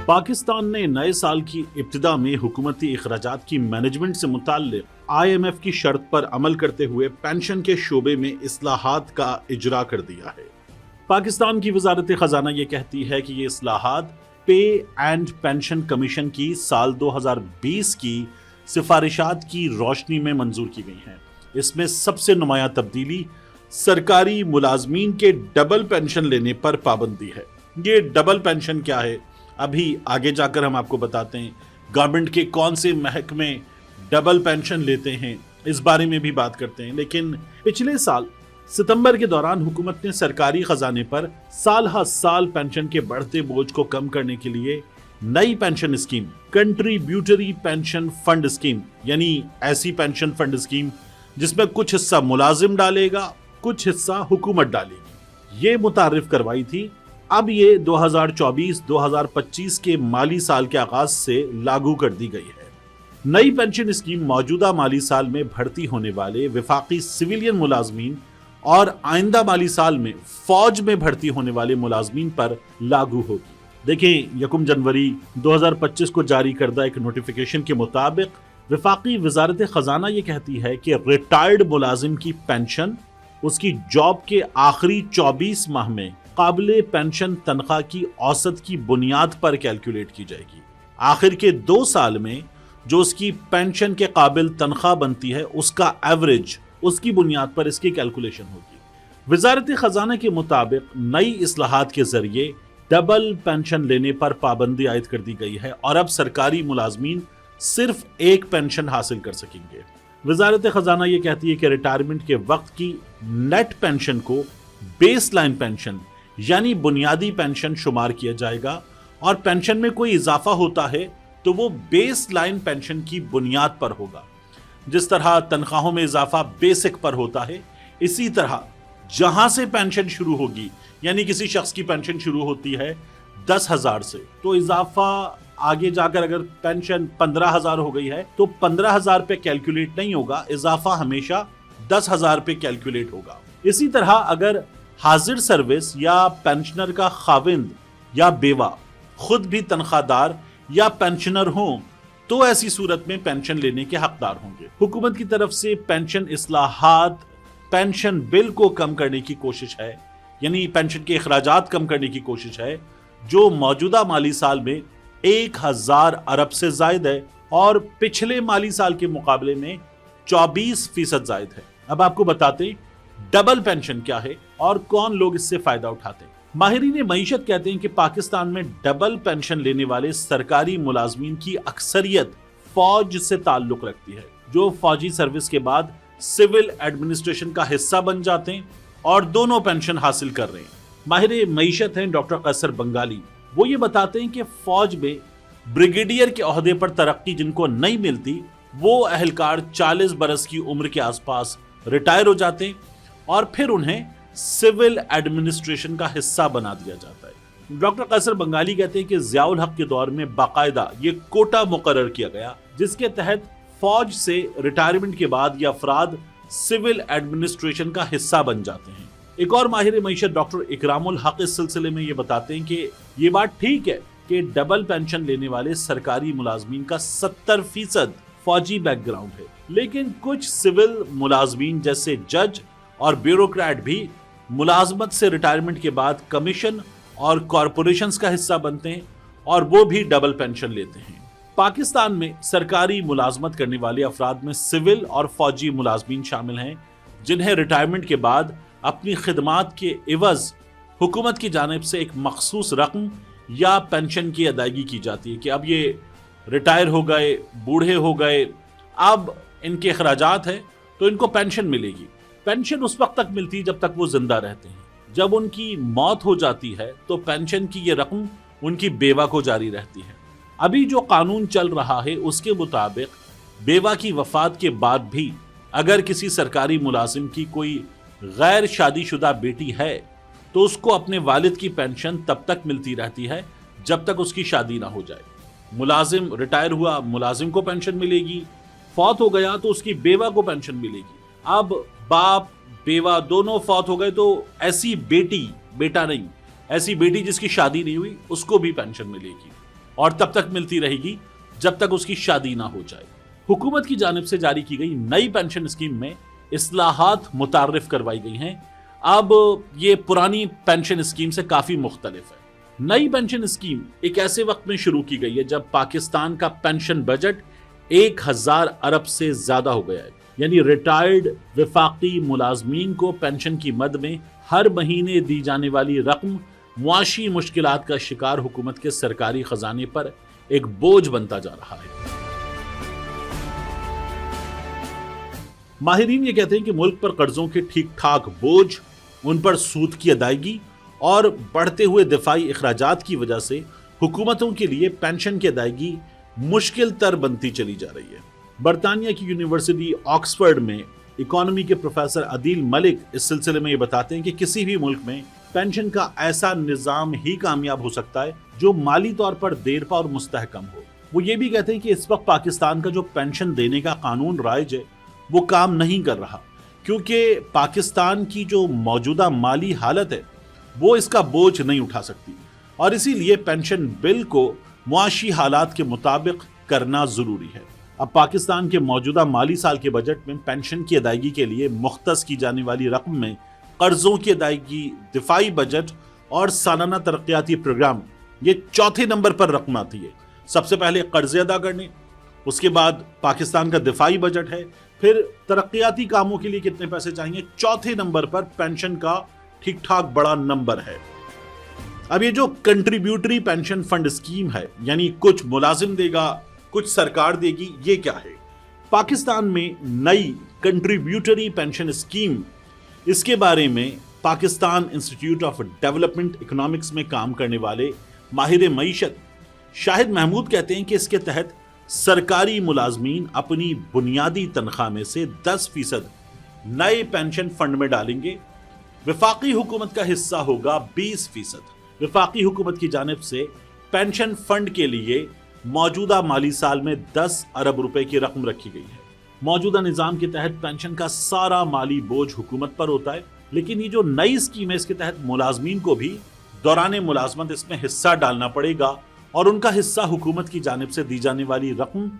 पाकिस्तान ने नए साल की इब्तिदा में हुकूमती इखराजात की मैनेजमेंट से मुताल्लिक IMF की शर्त पर अमल करते हुए पेंशन के शोबे में इस्लाहात का इजरा कर दिया है। पाकिस्तान की वजारत खजाना ये कहती है कि ये इस्लाहात पे एंड पेंशन कमीशन की साल 2020 की सिफारिशात की रोशनी में मंजूर की गई हैं। इसमें सबसे नुमाया तब्दीली सरकारी मुलाजमीन के डबल पेंशन लेने पर पाबंदी है। ये डबल पेंशन क्या है, अभी आगे जाकर हम आपको बताते हैं। गवर्नमेंट के कौन से महकमे डबल पेंशन लेते हैं, इस बारे में भी बात करते हैं। लेकिन पिछले साल सितंबर के दौरान हुकूमत ने सरकारी खजाने पर साल हर साल पेंशन के बढ़ते बोझ को कम करने के लिए नई pension scheme, contributory pension fund scheme, यानी ऐसी पेंशन फंड स्कीम जिसमें कुछ हिस्सा मुलाजिम डालेगा, कुछ हिस्सा हुकूमत डालेगी, ये मुतारिफ करवाई थी। अब ये 2024-2025 के माली साल के आगाज से लागू कर दी गई है। नई पेंशन स्कीम मौजूदा माली साल में भर्ती होने वाले विफाकी सिविलियन मुलाजमीन और आइंदा माली साल में फौज में भर्ती होने वाले मुलाजमीन पर लागू होगी। देखें, 1 जनवरी 2025 को जारी करदा एक नोटिफिकेशन के मुताबिक विफाकी वजारत खजाना ये कहती है कि रिटायर्ड मुलाजिम की पेंशन उसकी जॉब के आखिरी 24 माह में काबिले पेंशन तनख्वाह की औसत की बुनियाद पर कैलकुलेट की जाएगी। आखिर के 2 साल में जो उसकी पेंशन के काबिल तनख्वाह बनती है, उसका एवरेज, उसकी बुनियाद पर इसकी कैलकुलेशन होगी। वजारत खजाना के मुताबिक नई इस्लाहात के जरिए डबल पेंशन लेने पर पाबंदी आयद कर दी गई है और अब सरकारी मुलाजमीन सिर्फ एक पेंशन हासिल कर सकेंगे। वजारत खजाना ये कहती है कि रिटायरमेंट के वक्त की नेट पेंशन को बेस लाइन पेंशन यानी बुनियादी पेंशन शुमार किया जाएगा और पेंशन में कोई इजाफा होता है तो वो बेस लाइन पेंशन की बुनियाद पर होगा। जिस तरह तनख्वाहों में इजाफा बेसिक पर होता है, इसी तरह जहां से पेंशन शुरू होगी, यानी किसी शख्स की पेंशन शुरू होती है 10,000 से, तो इजाफा आगे जाकर अगर पेंशन 15,000 हो गई है तो 15,000 पे कैलकुलेट नहीं होगा, इजाफा हमेशा 10,000 पे कैलकुलेट होगा। इसी तरह अगर हाजिर सर्विस या पेंशनर का खाविंद या बेवा खुद भी तनख्वाहदार या पेंशनर हो तो ऐसी सूरत में पेंशन लेने के हकदार होंगे। हुकूमत की तरफ से पेंशन इस्लाहात पेंशन बिल को कम करने की कोशिश है, यानी पेंशन के अखराजात कम करने की कोशिश है, जो मौजूदा माली साल में 1,000 अरब से जायद है और पिछले माली साल के मुकाबले में 24% जायद है। अब आपको बताते डबल पेंशन क्या है और कौन लोग इससे फायदा उठाते हैं। माहिरीन मईशत कहते हैं कि पाकिस्तान में डबल पेंशन लेने वाले सरकारी मुलाजमीन की अक्सरियत फौज से ताल्लुक रखती है, जो फौजी सर्विस के बाद सिविल एडमिनिस्ट्रेशन का हिस्सा बन जाते हैं और दोनों पेंशन हासिल कर रहे हैं। माहिर मईशत हैं डॉक्टर कैसर बंगाली, वो ये बताते हैं कि फौज में ब्रिगेडियर के ओहदे पर तरक्की जिनको नहीं मिलती, वो अहलकार 40 बरस की उम्र के आसपास रिटायर हो जाते हैं और फिर उन्हें सिविल एडमिनिस्ट्रेशन का हिस्सा बना दिया जाता है। डॉक्टर कैसर बंगाली कहते हैं कि ज़ियाउल हक के दौर में बाकायदा ये कोटा मुकर्रर किया गया, जिसके तहत फौज से रिटायरमेंट के बाद ये अफराद सिविल एडमिनिस्ट्रेशन का हिस्सा बन जाते हैं। एक और माहिर मईशत डॉक्टर इकरामुल हक इस सिलसिले में ये बताते हैं कि ये बात ठीक है कि डबल पेंशन लेने वाले सरकारी मुलाजमीन का 70% फौजी बैकग्राउंड है, लेकिन कुछ सिविल मुलाजमीन जैसे जज और ब्यूरोक्रेट भी मुलाजमत से रिटायरमेंट के बाद कमीशन और कॉरपोरेशंस का हिस्सा बनते हैं और वो भी डबल पेंशन लेते हैं। पाकिस्तान में सरकारी मुलाजमत करने वाले अफराद में सिविल और फौजी मुलाजमीन शामिल हैं, जिन्हें रिटायरमेंट के बाद अपनी खिदमात के इवज हुकूमत की जानिब से एक मखसूस रकम या पेंशन की अदायगी की जाती है कि अब ये रिटायर हो गए, बूढ़े हो गए, अब इनके अखराजात हैं तो इनको पेंशन मिलेगी। पेंशन उस वक्त तक मिलती है जब तक वो जिंदा रहते हैं। जब उनकी मौत हो जाती है तो पेंशन की ये रकम उनकी बेवा को जारी रहती है। अभी जो कानून चल रहा है उसके मुताबिक बेवा की वफात के बाद भी अगर किसी सरकारी मुलाजिम की कोई गैर शादीशुदा बेटी है तो उसको अपने वालिद की पेंशन तब तक मिलती रहती है जब तक उसकी शादी ना हो जाए। मुलाजिम रिटायर हुआ, मुलाजिम को पेंशन मिलेगी, फौत हो गया तो उसकी बेवा को पेंशन मिलेगी। अब बाप बेवा दोनों फौत हो गए तो ऐसी बेटी, बेटा नहीं, ऐसी बेटी जिसकी शादी नहीं हुई उसको भी पेंशन मिलेगी। اور तब तक मिलती रहेगी जब तक उसकी शादी ना हो जाए। हुकूमत की जानिब से जारी की गई नई पेंशन स्कीम में इस्लाहात मुतारिफ करवाई गई हैं। अब ये पुरानी पेंशन स्कीम से काफी मुख्तलिफ है। नई पेंशन स्कीम एक ऐसे वक्त में शुरू की गई है जब पाकिस्तान का पेंशन बजट 1000 अरब से ज्यादा हो गया है। यानी रिटायर्ड वफाकी मुलाजमीन को पेंशन की मद में हर महीने दी जाने वाली रकम मुआशी मुश्किलात का शिकार हुकूमत के सरकारी खजाने पर एक बोझ बनता जा रहा है। माहिरीन ये कहते हैं कि मुल्क पर कर्जों के ठीक ठाक बोझ, उन पर सूद की अदायगी और बढ़ते हुए दिफाई अखराजात की वजह से हुकूमतों के लिए पेंशन की अदायगी मुश्किल तर बनती चली जा रही है। बरतानिया की यूनिवर्सिटी ऑक्सफोर्ड में इकोनॉमी के प्रोफेसर अदील मलिक इस सिलसिले में ये बताते हैं कि किसी भी मुल्क में पेंशन का ऐसा निज़ाम ही कामयाब हो सकता है जो माली तौर पर देरपा और मुस्तहकम हो। वो ये भी कहते हैं कि इस वक्त पाकिस्तान का जो पेंशन देने का कानून राइज है वो काम नहीं कर रहा, क्योंकि पाकिस्तान की जो मौजूदा माली हालत है वो इसका बोझ नहीं उठा सकती और इसीलिए पेंशन बिल को मुआशी हालात के मुताबिक करना जरूरी है। अब पाकिस्तान के मौजूदा माली साल के बजट में पेंशन की अदायगी के लिए मुख्तस की जाने वाली रकम में कर्जों की अदायगी, दिफाई बजट और सालाना तरक्याती प्रोग्राम ये चौथे नंबर पर रकम आती है। सबसे पहले कर्जे अदा करने, उसके बाद पाकिस्तान का दिफाई बजट है, फिर तरक्याती कामों के लिए कितने पैसे चाहिए, चौथे नंबर पर पेंशन का ठीक ठाक बड़ा नंबर है। अब ये जो कंट्रीब्यूटरी पेंशन फंड स्कीम है, यानी कुछ मुलाजिम देगा कुछ सरकार देगी, ये क्या है? पाकिस्तान में नई कंट्रीब्यूटरी पेंशन स्कीम, इसके बारे में Pakistan institute of development economics में काम करने वाले माहिर मईशत शाहिद महमूद कहते हैं कि इसके तहत सरकारी मुलाजमीन अपनी बुनियादी तनख्वाह में से 10% नए पेंशन फंड में डालेंगे। वफाकी हुकूमत का हिस्सा होगा 20%। वफाकी हुकूमत की जानिब से पेंशन फंड के लिए मौजूदा माली साल में 10 अरब रुपए की रकम रखी गई है। मौजूदा निजाम के तहत पेंशन का सारा माली बोझ हुकूमत पर होता है, लेकिन ये जो नई स्कीम है इसके तहत मुलाजमीन को भी दौरान मुलाजमत इसमें हिस्सा डालना पड़ेगा और उनका हिस्सा हुकूमत की जानिब से दी जाने वाली रकम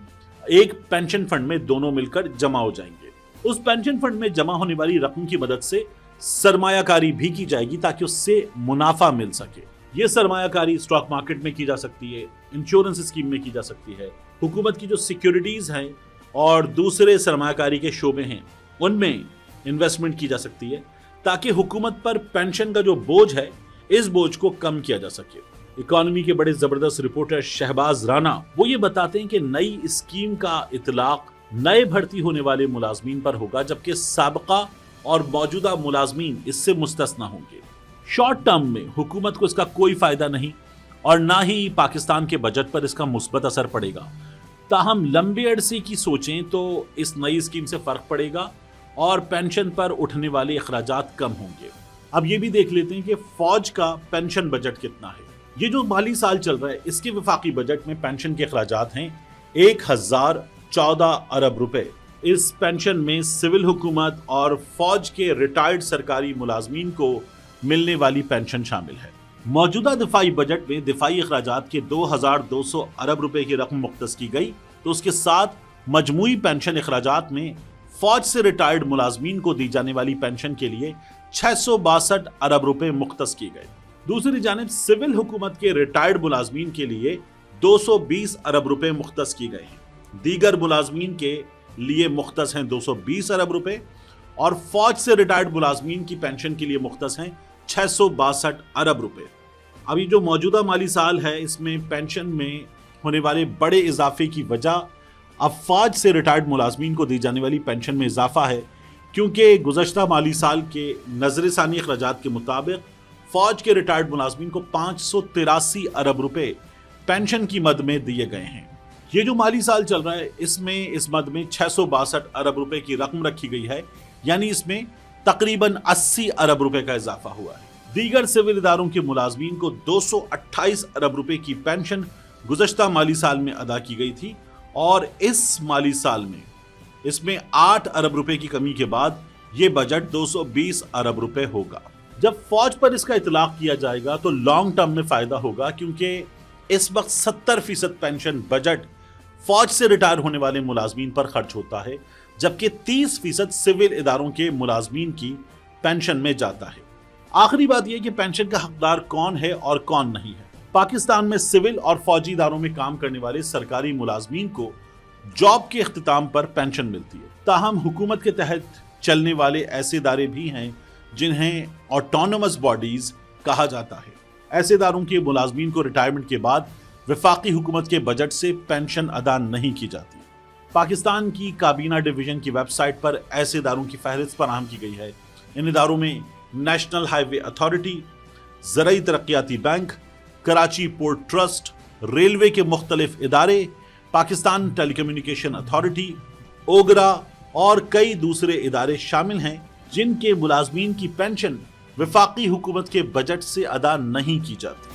एक पेंशन फंड में दोनों मिलकर जमा हो जाएंगे। उस पेंशन फंड में जमा होने वाली रकम की मदद से सरमायाकारी भी की जाएगी ताकि उससे मुनाफा मिल सके। ये सरमायाकारी स्टॉक मार्केट में की जा सकती है, इंश्योरेंस स्कीम में की जा सकती है, हुकूमत की जो सिक्योरिटीज हैं और दूसरे सरमायाकारी के शोबे हैं उनमें इन्वेस्टमेंट की जा सकती है ताकि हुकूमत पर पेंशन का जो बोझ है इस बोझ को कम किया जा सके। इकोनॉमी के बड़े जबरदस्त रिपोर्टर शहबाज राना वो ये बताते हैं कि नई स्कीम का इतलाक नए भर्ती होने वाले मुलाजमीन पर होगा, जबकि साबका और मौजूदा मुलाजमीन इससे मुस्तस्ना होंगे। शॉर्ट टर्म में हुकूमत को इसका कोई फायदा नहीं और ना ही पाकिस्तान के बजट पर इसका मुस्बत असर पड़ेगा। ताहम लंबे अरसे की सोचें तो इस नई स्कीम से फर्क पड़ेगा और पेंशन पर उठने वाले अखराजात कम होंगे। अब ये भी देख लेते हैं कि फौज का पेंशन बजट कितना है। ये जो माली साल चल रहा है इसके वफाकी बजट में पेंशन के अखराजात हैं 1014 अरब रुपए। इस पेंशन में सिविल हुकूमत और फौज के रिटायर्ड सरकारी मुलाजमीन को मिलने वाली पेंशन शामिल है। मौजूदा दिफाई बजट में दिफाई अखराजात के 2200 अरब रुपए की रकम मुख्तस की गई, तो उसके साथ मजमूई पेंशन अखराजात में फौज से रिटायर्ड मुलाजमीन को दी जाने वाली पेंशन के लिए 662 अरब रुपए मुख्तस किए गए। दूसरी जानिब सिविल हुकूमत के रिटायर्ड मुलाजमीन के लिए 220 अरब रुपए मुख्तस किए गए हैं। दीगर मुलाजमीन के लिए मुख्तस हैं 220 अरब रुपए और फौज से रिटायर्ड मुलाजमीन की पेंशन के लिए मुख्तस हैं 662 अरब रुपए। अभी जो मौजूदा माली साल है इसमें पेंशन में होने वाले बड़े इजाफे की वजह अब फौज से रिटायर्ड मुलाजमीन को दी जाने वाली पेंशन में इजाफा है, क्योंकि गुज़श्ता माली साल के नजर सानी अखराजात के मुताबिक फौज के रिटायर्ड मुलाजमीन को 583 अरब रुपए पेंशन की मद में दिए गए हैं। ये जो माली साल चल रहा है इसमें इस मद में 662 अरब रुपए की रकम रखी गई है, यानी इसमें तकरीबन 80 अरब रुपए का इजाफा हुआ है। दीगर सिविल इदारों के मुलाजमीन को 228 अरब रुपए की पेंशन गुज़श्ता माली साल में अदा की गई थी और इस माली साल में इसमें 8 अरब रुपए की कमी के बाद ये बजट 220 अरब रुपए होगा। जब फौज पर इसका इतलाक किया जाएगा तो लॉन्ग टर्म में फायदा होगा, क्योंकि इस वक्त 70% पेंशन बजट फौज से रिटायर होने वाले मुलाजमीन पर खर्च होता है, जबकि 30% सिविल इदारों के मुलाजमीन की पेंशन में जाता है। आखिरी बात यह कि पेंशन का हकदार कौन है और कौन नहीं है। पाकिस्तान में सिविल और फौजी इदारों में काम करने वाले सरकारी मुलाजमीन को जॉब के इख्तिताम पर पेंशन मिलती है। ताहम हुकूमत के तहत चलने वाले ऐसे इदारे भी हैं जिन्हें ऑटोनोमस बॉडीज कहा जाता है। ऐसे इदारों के मुलाजमीन को रिटायरमेंट के बाद वफाकी हुकूमत के बजट से पेंशन अदा नहीं की जाती। पाकिस्तान की काबीना डिवीजन की वेबसाइट पर ऐसे इदारों की फहरिस्त फराहम की गई है। इन इदारों में नेशनल हाईवे अथॉरिटी, ज़राई तरक्याती bank, Karachi port trust, railway के मुख्तलिफ इदारे, पाकिस्तान टेलीकम्युनिकेशन अथॉरिटी, ओगरा और कई दूसरे इदारे शामिल हैं जिनके मुलाजमीन की पेंशन वफाकी हुकूमत के बजट से अदा नहीं की जाती।